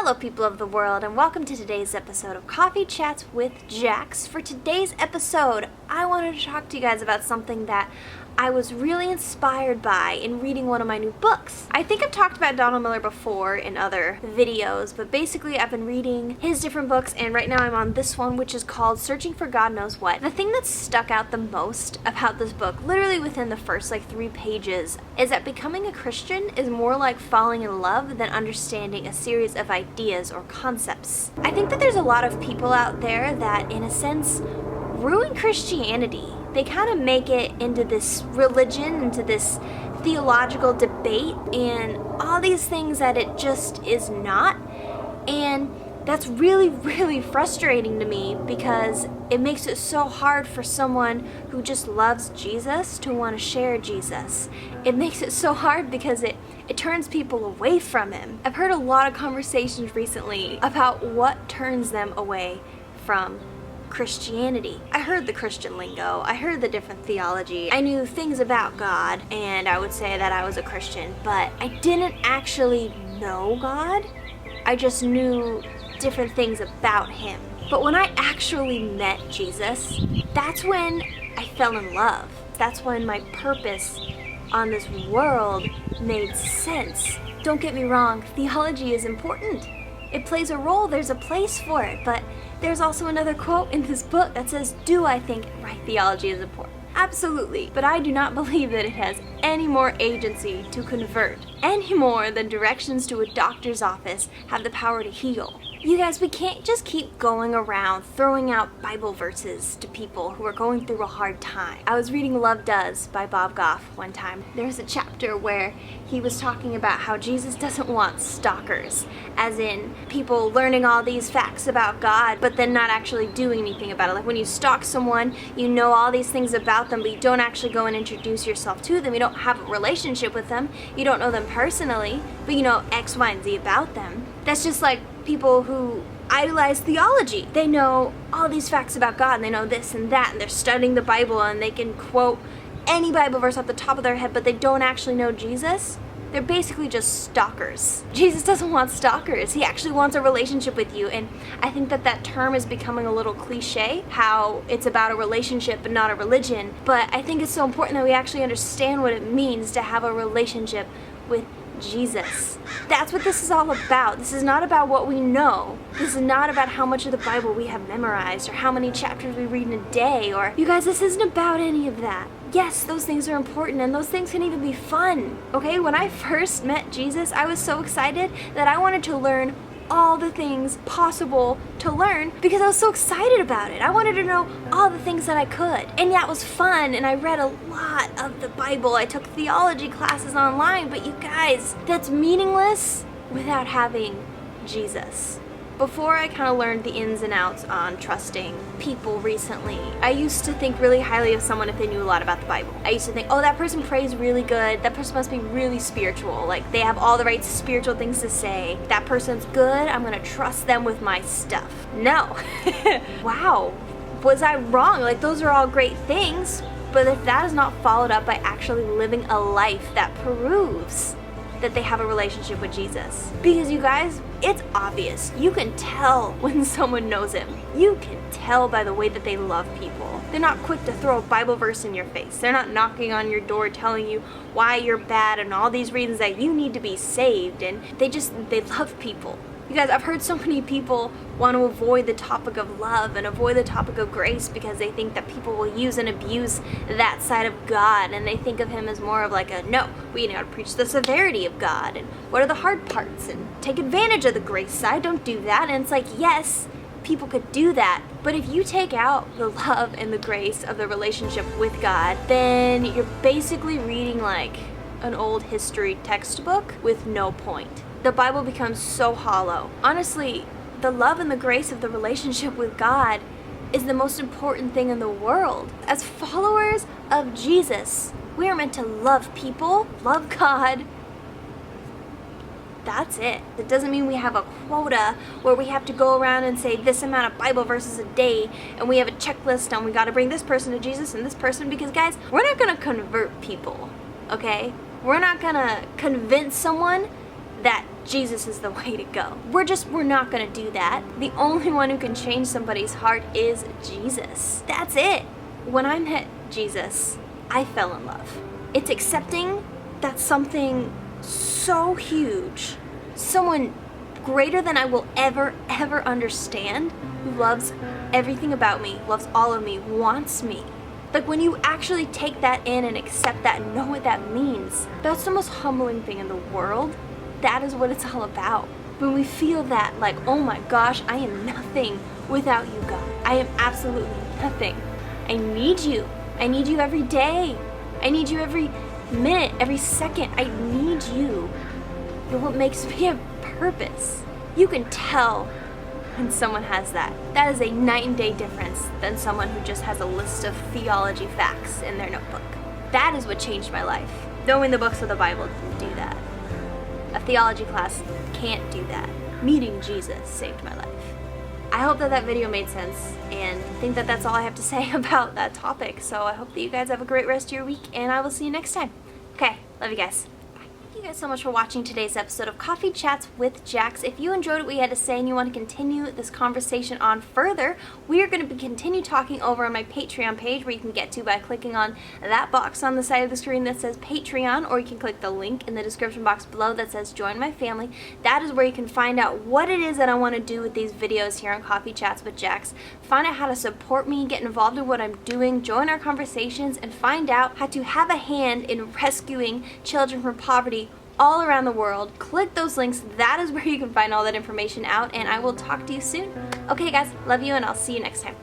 Hello people of the world, and welcome to today's episode of Coffee Chats with Jax. For today's episode, I wanted to talk to you guys about something that I was really inspired by in reading one of my new books. I think I've talked about Donald Miller before in other videos, but basically I've been reading his different books, and right now I'm on this one, which is called Searching for God Knows What. The thing that stuck out the most about this book, literally within the first 3 pages, is that becoming a Christian is more like falling in love than understanding a series of ideas or concepts. I think that there's a lot of people out there that, in a sense, ruin Christianity. They kind of make it into this religion, into this theological debate, and all these things that it just is not. And that's really, really frustrating to me because it makes it so hard for someone who just loves Jesus to want to share Jesus. It makes it so hard because it turns people away from him. I've heard a lot of conversations recently about what turns them away from Christianity. I heard the Christian lingo, I heard the different theology, I knew things about God, and I would say that I was a Christian, but I didn't actually know God. I just knew different things about him. But when I actually met Jesus, that's when I fell in love. That's when my purpose on this world made sense. Don't get me wrong, theology is important. It plays a role, there's a place for it, but there's also another quote in this book that says, "Do I think right theology is important?" Absolutely, but I do not believe that it has any more agency to convert, any more than directions to a doctor's office have the power to heal. You guys, we can't just keep going around throwing out Bible verses to people who are going through a hard time. I was reading Love Does by Bob Goff one time. There's a chapter where he was talking about how Jesus doesn't want stalkers, as in people learning all these facts about God, but then not actually doing anything about it. Like when you stalk someone, you know all these things about them, but you don't actually go and introduce yourself to them. You don't have a relationship with them. You don't know them personally, but you know X, Y, and Z about them. That's just like people who idolize theology. They know all these facts about God, and they know this and that, and they're studying the Bible, and they can quote any Bible verse off the top of their head, but they don't actually know Jesus. They're basically just stalkers. Jesus doesn't want stalkers. He actually wants a relationship with you, and I think that term is becoming a little cliche, how it's about a relationship but not a religion, but I think it's so important that we actually understand what it means to have a relationship with Jesus. That's what this is all about. This is not about what we know. This is not about how much of the Bible we have memorized or how many chapters we read in a day, or you guys, this isn't about any of that. Yes, those things are important, and those things can even be fun. Okay, when I first met Jesus, I was so excited that I wanted to learn all the things possible to learn because I was so excited about it. I wanted to know all the things that I could. And yeah, it was fun, and I read a lot of the Bible. I took theology classes online, but you guys, that's meaningless without having Jesus. Before I kind of learned the ins and outs on trusting people recently, I used to think really highly of someone if they knew a lot about the Bible. I used to think, oh, that person prays really good. That person must be really spiritual. Like, they have all the right spiritual things to say. That person's good. I'm going to trust them with my stuff. No. Wow. Was I wrong? Like, those are all great things. But if that is not followed up by actually living a life that proves that they have a relationship with Jesus. Because you guys, it's obvious. You can tell when someone knows him. You can tell by the way that they love people. They're not quick to throw a Bible verse in your face. They're not knocking on your door telling you why you're bad and all these reasons that you need to be saved. And they love people. You guys, I've heard so many people want to avoid the topic of love and avoid the topic of grace because they think that people will use and abuse that side of God, and they think of him as more of like a, no, we know how to preach the severity of God and what are the hard parts and take advantage of the grace side. Don't do that. And it's like, yes, people could do that, but if you take out the love and the grace of the relationship with God, then you're basically reading like an old history textbook with no point. The Bible becomes so hollow. Honestly, the love and the grace of the relationship with God is the most important thing in the world. As followers of Jesus, we are meant to love people, love God. That's it. It doesn't mean we have a quota where we have to go around and say this amount of Bible verses a day and we have a checklist and we got to bring this person to Jesus and this person, because guys, we're not going to convert people, okay? We're not going to convince someone that Jesus is the way to go. We're not gonna do that. The only one who can change somebody's heart is Jesus. That's it. When I met Jesus, I fell in love. It's accepting that something so huge, someone greater than I will ever understand, who loves everything about me, loves all of me, wants me. Like, when you actually take that in and accept that and know what that means, that's the most humbling thing in the world. That is what it's all about. When we feel that, like, oh my gosh, I am nothing without you, God. I am absolutely nothing. I need you. I need you every day. I need you every minute, every second. I need you. You're what makes me have purpose. You can tell when someone has that. That is a night and day difference than someone who just has a list of theology facts in their notebook. That is what changed my life. Knowing the books of the Bible didn't do that. A theology class can't do that. Meeting Jesus saved my life. I hope that video made sense, and I think that that's all I have to say about that topic. So I hope that you guys have a great rest of your week, and I will see you next time. Okay, love you guys. Thank you guys so much for watching today's episode of Coffee Chats with Jax. If you enjoyed what we had to say and you want to continue this conversation on further, we are going to continue talking over on my Patreon page, where you can get to by clicking on that box on the side of the screen that says Patreon, or you can click the link in the description box below that says Join My Family. That is where you can find out what it is that I want to do with these videos here on Coffee Chats with Jax, find out how to support me, get involved in what I'm doing, join our conversations, and find out how to have a hand in rescuing children from poverty all around the world. Click those links. That is where you can find all that information out, and I will talk to you soon. Okay guys, love you, and I'll see you next time.